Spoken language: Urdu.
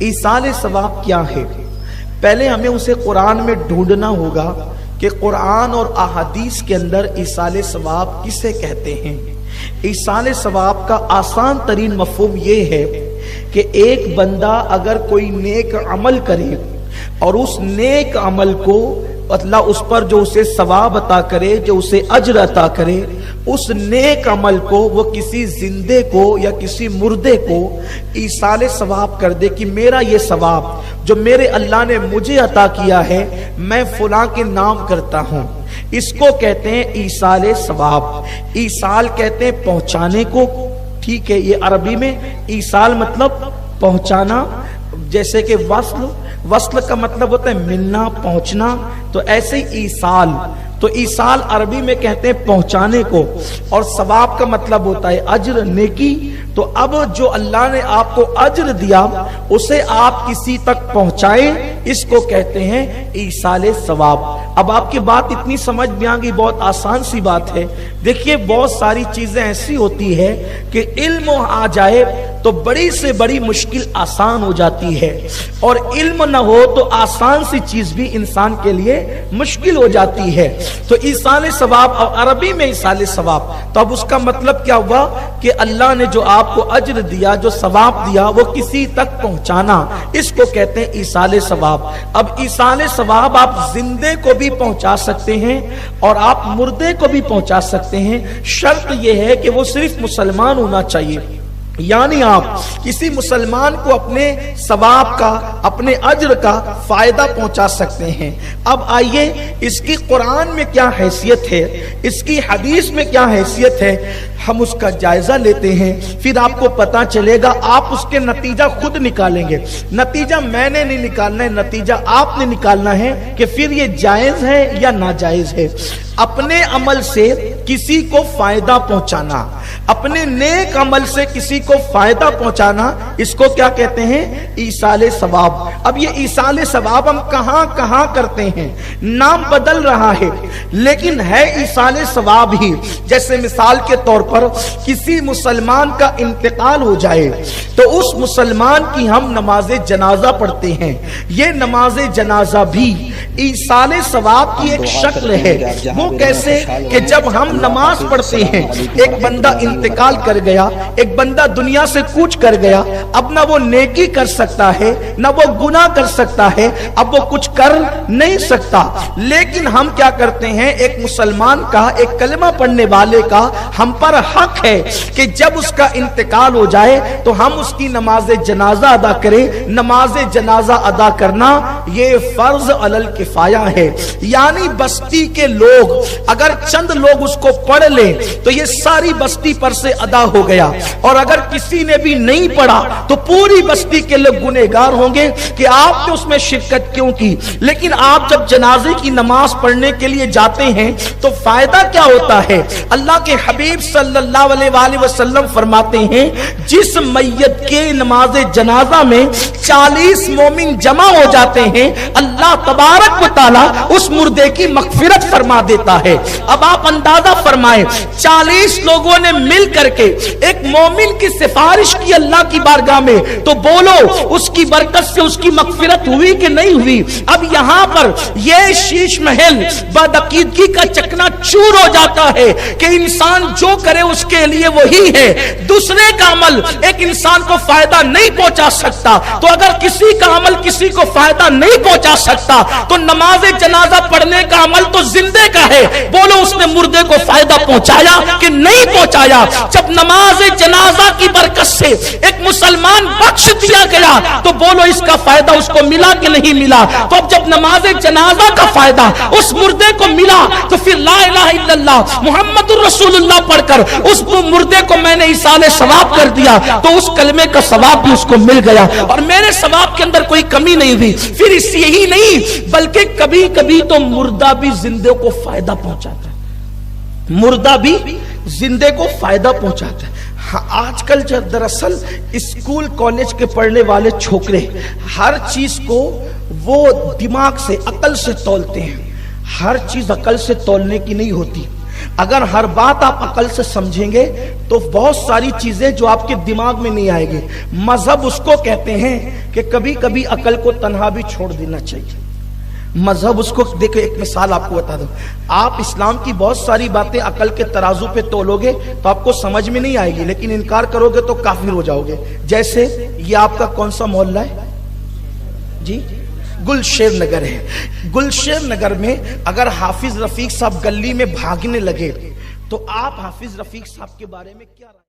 ایصال ثواب کیا ہے؟ پہلے ہمیں اسے قرآن میں ڈھونڈنا ہوگا کہ قرآن اور احادیث کے اندر ایصال ثواب کسے کہتے ہیں۔ ایصال ثواب کا آسان ترین مفہوم یہ ہے کہ ایک بندہ اگر کوئی نیک عمل کرے اور اس نیک عمل کو اللہ اس پر جو اسے ثواب عطا کرے، جو اسے اجر عطا کرے، اس نیک عمل کو وہ کسی زندے کو یا کسی مردے کو ایصال ثواب کر دے کہ میرا یہ ثواب جو میرے اللہ نے مجھے عطا کیا ہے میں فلاں کے نام کرتا ہوں، اس کو کہتے ہیں ایصال ثواب۔ ایصال کہتے ہیں پہنچانے کو، ٹھیک ہے، یہ عربی میں ایصال مطلب پہنچانا، جیسے کہ وصل کا مطلب ہوتا ہے ملنا، پہنچنا، تو ایسے ہی ایصال، تو ایصال عربی میں کہتے ہیں پہنچانے کو، اور ثواب کا مطلب ہوتا ہے اجر، نیکی۔ تو اب جو اللہ نے آپ کو اجر دیا اسے آپ کسی تک پہنچائیں، اس کو کہتے ہیں ایصال ثواب۔ اب آپ کی بات اتنی سمجھ میں آ گئی، بہت آسان سی بات ہے۔ دیکھیے بہت ساری چیزیں ایسی ہوتی ہے کہ علم آ جائے تو بڑی سے بڑی مشکل آسان ہو جاتی ہے، اور علم نہ ہو تو آسان سی چیز بھی انسان کے لیے مشکل ہو جاتی ہے۔ تو ایصال ثواب، اور عربی میں ایصال ثواب، تو اب اس کا مطلب کیا ہوا کہ اللہ نے جو آپ کو اجر دیا، جو ثواب دیا، وہ کسی تک پہنچانا، اس کو کہتے ہیں ایصال ثواب۔ اب ایصال ثواب آپ زندے کو بھی پہنچا سکتے ہیں اور آپ مردے کو بھی پہنچا سکتے ہیں، شرط یہ ہے کہ وہ صرف مسلمان ہونا چاہیے، یعنی آپ کسی مسلمان کو اپنے ثواب کا، اپنے اجر کا فائدہ پہنچا سکتے ہیں۔ اب آئیے اس کی قرآن میں کیا حیثیت ہے، اس کی حدیث میں کیا حیثیت ہے، ہم اس کا جائزہ لیتے ہیں، پھر آپ کو پتا چلے گا، آپ اس کے نتیجہ خود نکالیں گے۔ نتیجہ میں نے نہیں نکالنا ہے، نتیجہ آپ نے نکالنا ہے کہ پھر یہ جائز ہے یا ناجائز ہے۔ اپنے عمل سے کسی کو فائدہ پہنچانا، اپنے نیک عمل سے کسی کو فائدہ پہنچانا، اس کو کیا کہتے ہیں؟ ایصال ثواب۔ اب یہ ایصال ثواب ہم کہاں کہاں کرتے ہیں، نام بدل رہا ہے لیکن ہے ایصال ثواب ہی۔ جیسے مثال کے طور پر کسی مسلمان کا انتقال ہو جائے تو اس مسلمان کی ہم نماز جنازہ پڑھتے ہیں، یہ نماز جنازہ بھی ایصال ثواب کی ایک شکل ہے۔ وہ کیسے کہ جب ہم نماز پڑھتے ہیں، ایک بندہ انتقال کر گیا، ایک بندہ دنیا سے کوچ کر گیا، اب نہ وہ نیکی کر سکتا ہے نہ وہ گناہ کر سکتا ہے، اب وہ کچھ کر نہیں سکتا، لیکن ہم کیا کرتے ہیں، ایک مسلمان کا، ایک کلمہ پڑھنے والے کا ہم پر حق ہے کہ جب اس کا انتقال ہو جائے تو ہم اس کی نماز جنازہ ادا کریں۔ نماز جنازہ ادا کرنا یہ فرض علی الکفایہ ہے، یعنی بستی کے لوگ اگر چند لوگ اس کو پڑھ لیں تو یہ ساری بستی پر سے ادا ہو گیا، اور اگر کسی نے بھی نہیں پڑھا تو پوری بستی کے لوگ گنہگار ہوں گے کہ آپ نے اس میں شرکت کیوں کی۔ لیکن آپ جب جنازے کی نماز پڑھنے کے لیے جاتے ہیں تو فائدہ کیا ہوتا ہے؟ اللہ کے حبیب صلی اللہ علیہ وآلہ وسلم فرماتے ہیں جس میت کے نماز جنازہ میں 40 مومن جمع ہو جاتے ہیں، اللہ تبارک و تعالی اس مردے کی مغفرت فرما دیتا ہے۔ اب آپ اندازہ فرمائیں، 40 لوگوں نے مل کر کے ایک مومن کی سفارش کی اللہ کی بارگاہ میں، تو بولو اس کی برکت سے اس کی مغفرت ہوئی کہ نہیں ہوئی؟ اب یہاں پر یہ شیش محل بدعقیدگی کا چکنا چور ہو جاتا ہے کہ انسان جو کرے اس کے لیے وہی ہے، دوسرے کا عمل ایک انسان کو فائدہ نہیں پہنچا سکتا۔ تو اگر کسی کا عمل کسی کو فائدہ نہیں پہنچا سکتا تو نماز جنازہ پڑھنے کا عمل تو زندے کا ہے، بولو اس نے مردے کو فائدہ پہنچایا کہ نہیں پہنچایا؟ جب نماز جنازہ کی برکت سے ایک مسلمان بخش دیا گیا تو بولو اس کا فائدہ اس کو ملا کہ نہیں ملا؟ تو اب جب نماز جنازہ کا فائدہ اس مردے کو ملا تو پھر لا الہ الا اللہ محمد الرسول اللہ پڑھ کر اس مردے کو میں نے ایصال ثواب کر دیا تو اس کلمے کا ثواب بھی اس کو مل گیا، اور میرے ثواب کے اندر کوئی کمی نہیں ہوئی۔ پھر اس یہی نہیں بلکہ کبھی کبھی تو مردہ بھی زندے کو فائدہ پہنچاتا ہے، مردہ بھی زندے کو فائدہ پہنچاتا ہے۔ آج کل دراصل اسکول کالج کے پڑھنے والے چھوکرے ہر چیز کو وہ دماغ سے، عقل سے تولتے ہیں، ہر چیز عقل سے تولنے کی نہیں ہوتی۔ اگر ہر بات آپ عقل سے سمجھیں گے تو بہت ساری چیزیں جو آپ کے دماغ میں نہیں آئے گی. مذہب اس کو کہتے ہیں کہ کبھی کبھی عقل کو تنہا بھی چھوڑ دینا چاہیے. مذہب اس کو دیکھو، ایک مثال آپ کو بتا دوں. آپ اسلام کی بہت ساری باتیں عقل کے ترازو پہ تولو گے تو آپ کو سمجھ میں نہیں آئے گی، لیکن انکار کرو گے تو کافر ہو جاؤ گے. جیسے یہ آپ کا کون سا محلہ ہے جی؟ گلشیر نگر ہے. گلشیر نگر میں اگر حافظ رفیق صاحب گلی میں بھاگنے لگے تو آپ حافظ رفیق صاحب کے بارے میں کیا